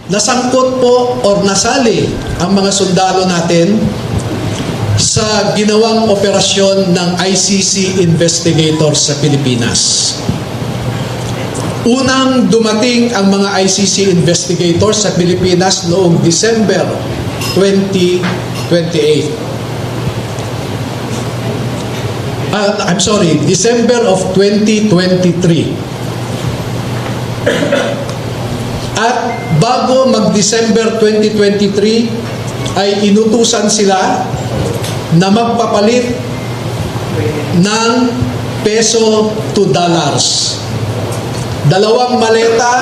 Nasangkot po or nasali ang mga sundalo natin sa ginawang operasyon ng ICC investigators sa Pilipinas. Unang dumating ang mga ICC investigators sa Pilipinas noong December 2028. December of 2023. At bago mag-December 2023 ay inutusan sila na magpapalit ng peso to dollars. Dalawang maleta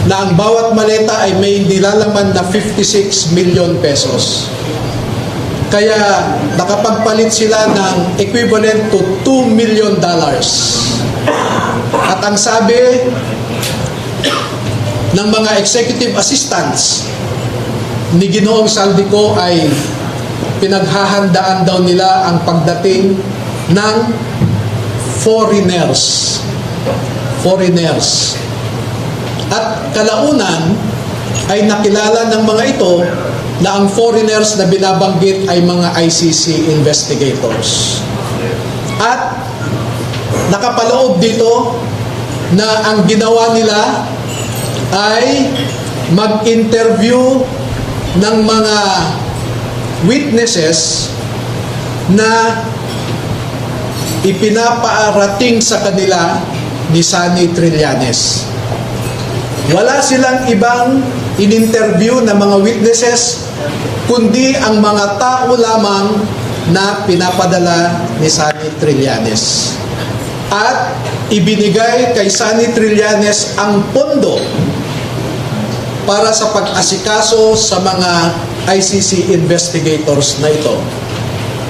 na ang bawat maleta ay may nilalaman na 56 million pesos. Kaya nakapagpalit sila ng equivalent to $2 million. At ang sabi ng mga executive assistants ni Ginoong Saldico ay pinaghahandaan daw nila ang pagdating ng foreigners. At kalaunan ay nakilala ng mga ito na ang foreigners na binabanggit ay mga ICC investigators. At nakapaloob dito na ang ginawa nila ay mag-interview ng mga witnesses na ipinapaarating sa kanila ni Sunny Trillanes. Wala silang ibang in-interview na mga witnesses kundi ang mga tao lamang na pinapadala ni Sunny Trillanes. At ibinigay kay Sunny Trillanes ang pondo para sa pag-asikaso sa mga ICC investigators na ito.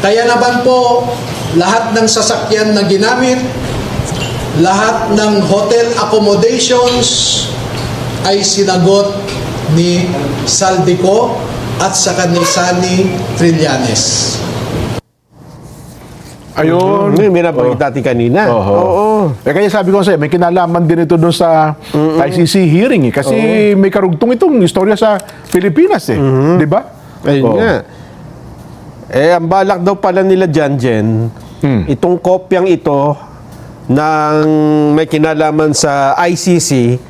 Kaya naman po, lahat ng sasakyan na ginamit, lahat ng hotel accommodations ay sinagot ni Saldico at saka ni Sunny Trillanes. Ayun. May nabanggit natin kanina. Oo. Kaya sabi ko sa'yo, may kinalaman din ito doon sa ICC hearing. Kasi may karugtong itong istorya sa Pilipinas Di ba? Ayun nga. Ang balak daw pala nila dyan, Jen, itong kopyang ito ng may kinalaman sa ICC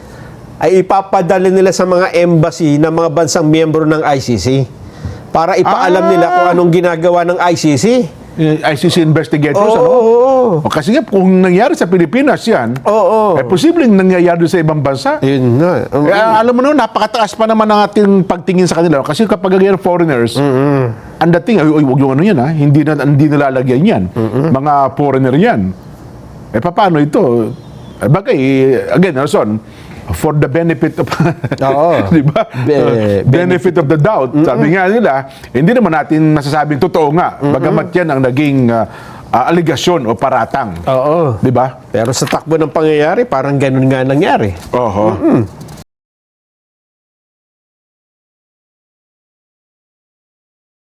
ay ipapadala nila sa mga embassy ng mga bansang miyembro ng ICC para ipaalam nila kung anong ginagawa ng ICC. ICC investigators, Kasi nga, kung nangyari sa Pilipinas yan, posibleng nangyayari sa ibang bansa. Yun na. Alam mo naman, napakataas pa naman ang ating pagtingin sa kanila. Kasi kapag ganyan foreigners, ang dating, huwag yung ano yan, hindi nalalagyan yan. Mga foreigner yan. Paano ito? Bagay, again, Nelson, for the benefit of di ba? Benefit of the doubt. Sabi nga nila, hindi naman natin masasabing totoo nga. Bagamat yan ang naging aligasyon o paratang. Di ba? Pero sa takbo ng pangyayari, parang ganun nga nangyari.